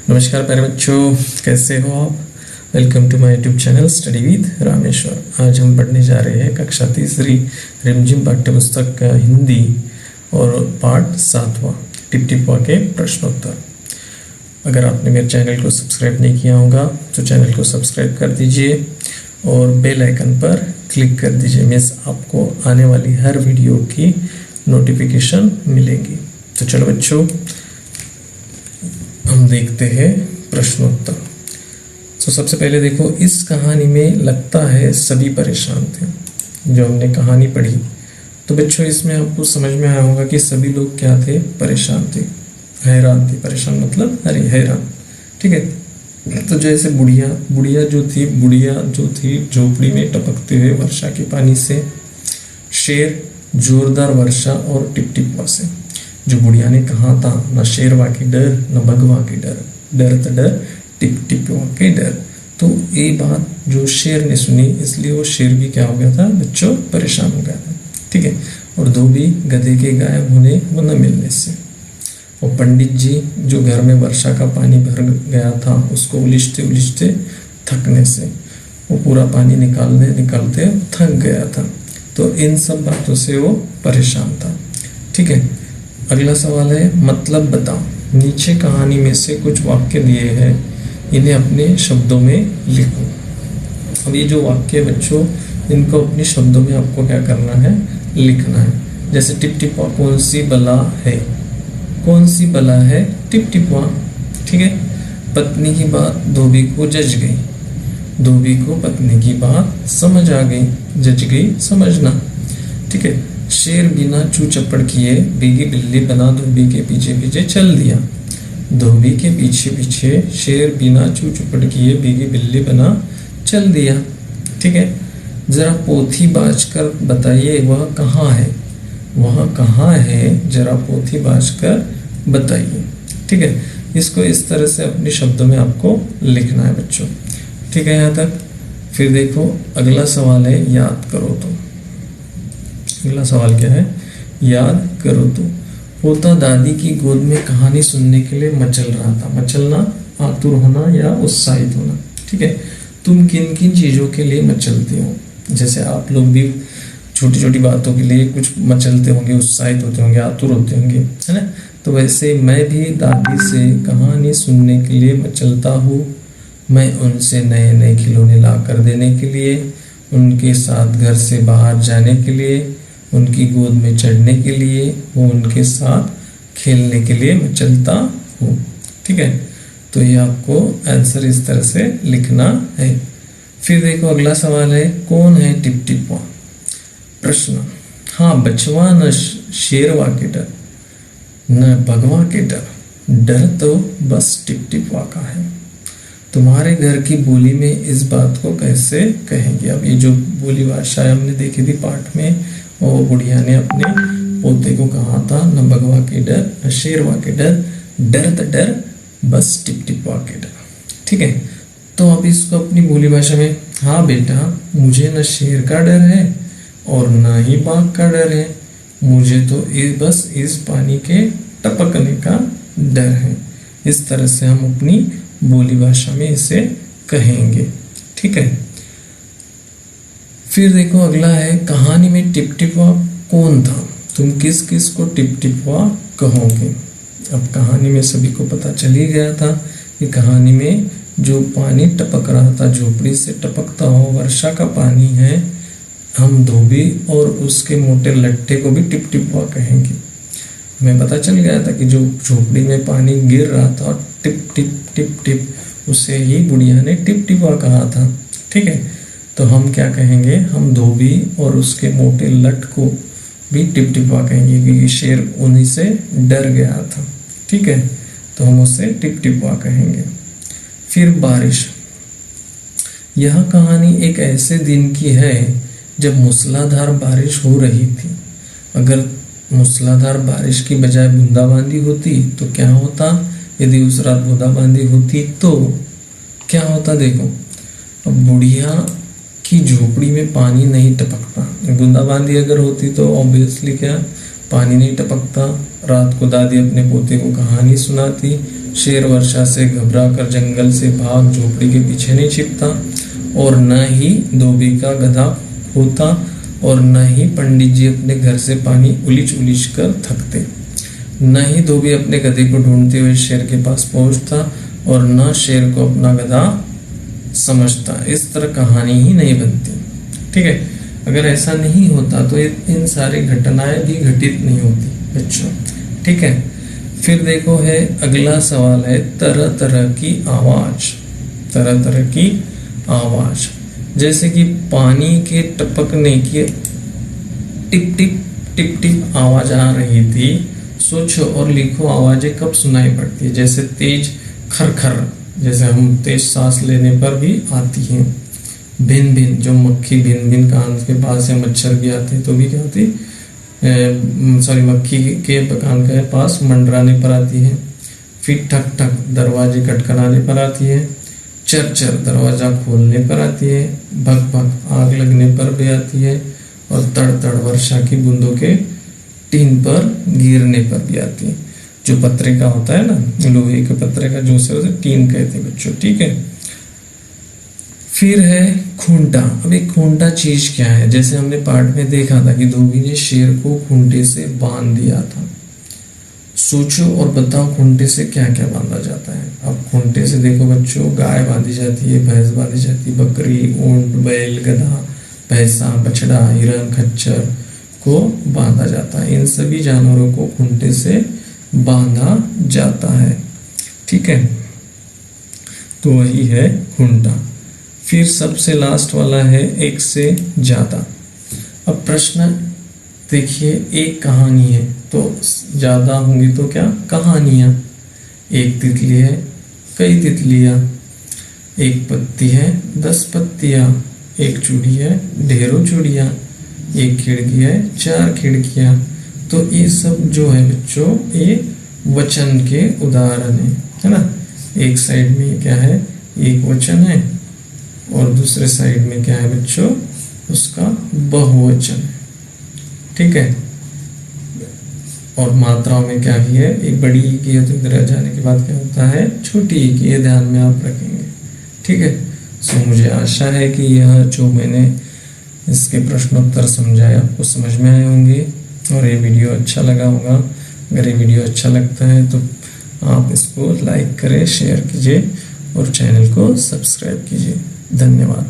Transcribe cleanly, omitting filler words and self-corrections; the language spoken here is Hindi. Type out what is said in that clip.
नमस्कार प्यारे बच्चों, कैसे हो आप। Welcome to my YouTube channel study with Rameshwar. आज हम पढ़ने जा रहे हैं कक्षा तीसरी रिमझिम पाठ्य पुस्तक का हिंदी और पाठ 7वां टिप टिपवा के प्रश्नोत्तर। अगर आपने मेरे चैनल को सब्सक्राइब नहीं किया होगा तो चैनल को सब्सक्राइब कर दीजिए और बेल आइकन पर क्लिक कर दीजिए। मिस आपको आने वाली हर वीडियो की नोटिफिकेशन मिलेगी। तो चलो बच्चों, हम देखते हैं प्रश्नोत्तर। तो सबसे पहले देखो, इस कहानी में लगता है सभी परेशान थे। जो हमने कहानी पढ़ी तो बच्चों इसमें आपको समझ में आया होगा कि सभी लोग क्या थे, परेशान थे, हैरान थे। परेशान मतलब अरे हैरान, ठीक है। तो जैसे बुढ़िया जो थी झोपड़ी में टपकते हुए वर्षा के पानी से, शेर जोरदार वर्षा और टिपटिपवा से। जो बुढ़िया ने कहा था, न शेरवा के डर न भगवा के डर, डर त डर टिप टिपवा के डर। तो ये बात जो शेर ने सुनी, इसलिए वो शेर भी क्या हो गया था बच्चों, परेशान हो गया था, ठीक है। और धोबी गधे के गायब होने व न मिलने से। और पंडित जी जो घर में वर्षा का पानी भर गया था, उसको उलिझते उलिझते थकने से, वो पूरा पानी निकालते थक गया था। तो इन सब बातों से वो परेशान था, ठीक है। अगला सवाल है, मतलब बताओ। नीचे कहानी में से कुछ वाक्य दिए हैं, इन्हें अपने शब्दों में लिखो। अब ये जो वाक्य बच्चों, इनको अपने शब्दों में आपको क्या करना है, लिखना है। जैसे टिपटिपवा कौन सी बला है, कौन सी बला है टिपटिपवा, ठीक है। पत्नी की बात धोबी को जच गई, धोबी को पत्नी की बात समझ आ गई, जच गई समझना, ठीक है। शेर बिना चू चप्पड़ किए भीगी बिल्ली बना धोबी के पीछे पीछे चल दिया, धोबी के पीछे पीछे शेर बिना चू चप्पड़ किए भीगी बिल्ली बना चल दिया, ठीक है। जरा पोथी बाज कर बताइए वह कहाँ है, वह कहाँ है, जरा पोथी बाज कर बताइए, ठीक है। इसको इस तरह से अपने शब्दों में आपको लिखना है बच्चों, ठीक है यहाँ तक। फिर देखो अगला सवाल है, याद करो तो। अगला सवाल क्या है, याद करो तो। पोता दादी की गोद में कहानी सुनने के लिए मचल रहा था। मचलना आतुर होना या उत्साहित होना, ठीक है। तुम किन किन चीजों के लिए मचलते हो। जैसे आप लोग भी छोटी छोटी बातों के लिए कुछ मचलते होंगे, उत्साहित होते होंगे, आतुर होते होंगे, है ना। तो वैसे मैं भी दादी से कहानी सुनने के लिए मचलता हूँ। मैं उनसे नए नए खिलौने ला कर देने के लिए, उनके साथ घर से बाहर जाने के लिए, उनकी गोद में चढ़ने के लिए, वो उनके साथ खेलने के लिए मैं चलता हूँ, ठीक है। तो ये आपको आंसर इस तरह से लिखना है। फिर देखो अगला सवाल है, कौन है टिपटिपवा। प्रश्न, हाँ बचवा न शेरवा के डर न भगवा के डर, डर तो बस टिपटिपवा का है। तुम्हारे घर की बोली में इस बात को कैसे कहेंगे। अब ये जो बोली भाषा हमने देखी थी पाठ में, और बुढ़िया ने अपने पोते को कहा था, न भगवा के डर न शेरवा के डर, डर त डर बस टिपटिपवा के डर, ठीक है। तो अब इसको अपनी बोली भाषा में, हाँ बेटा मुझे न शेर का डर है और न ही बाघ का डर है, मुझे तो बस इस पानी के टपकने का डर है। इस तरह से हम अपनी बोली भाषा में इसे कहेंगे, ठीक है। फिर देखो अगला है, कहानी में टिपटिपवा कौन था। तुम किस किस को टिपटिपवा कहोगे। अब कहानी में सभी को पता चल ही गया था कि कहानी में जो पानी टपक रहा था, झोपड़ी से टपकता हो वर्षा का पानी है, हम धोबी और उसके मोटे लट्टे को भी टिपटिपवा कहेंगे। हमें पता चल गया था कि जो झोपड़ी में पानी गिर रहा था टिप टिप टिप टिप, उसे ही बुढ़िया ने टिपटिपवा कहा था, ठीक है। तो हम क्या कहेंगे, हम धोबी और उसके मोटे लट को भी टिपटिपवा कहेंगे, क्योंकि शेर उन्हीं से डर गया था, ठीक है। तो हम उसे टिपटिपवा कहेंगे। फिर बारिश, यह कहानी एक ऐसे दिन की है जब मूसलाधार बारिश हो रही थी। अगर मूसलाधार बारिश की बजाय बूंदाबांदी होती तो क्या होता। यदि उस रात बूंदाबांदी होती तो क्या होता। देखो अब बुढ़िया की झोपड़ी में पानी नहीं टपकता, बूंदाबांदी अगर होती तो ऑब्वियसली क्या पानी नहीं टपकता। रात को दादी अपने पोते को कहानी सुनाती, शेर वर्षा से घबरा कर जंगल से भाग झोपड़ी के पीछे नहीं छिपता, और न ही धोबी का गधा होता, और न ही पंडित जी अपने घर से पानी उलीच उलीच कर थकते। न ही धोबी अपने गधे को ढूंढते हुए शेर के पास पहुंचता, और न शेर को अपना गधा समझता। इस तरह कहानी ही नहीं बनती। ठीक है, अगर ऐसा नहीं होता तो इन सारी घटनाएं भी घटित नहीं होती बच्चों। ठीक है, फिर देखो है अगला सवाल है तरह तरह की आवाज। तरह तरह की आवाज जैसे कि पानी के टपकने की टिप टिप टिप टिप आवाज आ रही थी। सोचो और लिखो आवाजें कब सुनाई पड़ती है। जैसे तेज खरखर, जैसे हम तेज सांस लेने पर भी आती हैं। भिन भिन, जो मक्खी भिन भिन कान के पास या मच्छर भी आते हैं तो भी क्या होती, मक्खी के कान के पास मंडराने पर आती है। फिर ठक ठक, दरवाजे खटखटाने पर आती है। चर चर, दरवाजा खोलने पर आती है। भक भक, आग लगने पर भी आती है। और तड़ तड़, वर्षा की बूंदों के टीन पर गिरने पर भी आती है। जो पत्रे का होता है ना, लोहे के पत्रे का, जो उसे टीन कहते हैं बच्चों। ठीक है, फिर है खूंटा। अब एक खूंटा चीज क्या है, जैसे हमने पाठ में देखा था कि धोबी ने शेर को खूंटे से बांध दिया था। सोचो और बताओ खूंटे से क्या क्या बांधा जाता है। अब खूंटे से देखो बच्चों, गाय बांधी जाती है, भैंस बांधी जाती है, बकरी, ऊंट, बैल, गधा, भैंसा, बछड़ा, हिरन, खच्चर को बांधा जाता है। इन सभी जानवरों को खूंटे से बांधा जाता है। ठीक है, तो वही है खूंटा। फिर सबसे लास्ट वाला है एक से ज्यादा। अब प्रश्न देखिए, एक कहानी है तो ज्यादा होंगी तो क्या कहानियां। एक तितली है, कई तितलियां। एक पत्ती है, 10 पत्तियां। एक चूड़ी है, ढेरों चूड़ियां। एक खिड़की है, 4 खिड़कियां। तो ये सब जो है बच्चों, ये वचन के उदाहरण है ना। एक साइड में क्या है, एक वचन है, और दूसरे साइड में क्या है बच्चों, उसका बहुवचन है। ठीक है, और मात्राओं में क्या भी है, एक बड़ी की है तो इधर आ जाने के बाद क्या होता है, छोटी की। ये ध्यान में आप रखेंगे। ठीक है, सो मुझे आशा है कि यह जो मैंने इसके प्रश्नोत्तर समझाए आपको समझ में आए होंगे और ये वीडियो अच्छा लगा होगा। अगर ये वीडियो अच्छा लगता है तो आप इसको लाइक करें, शेयर कीजिए और चैनल को सब्सक्राइब कीजिए। धन्यवाद।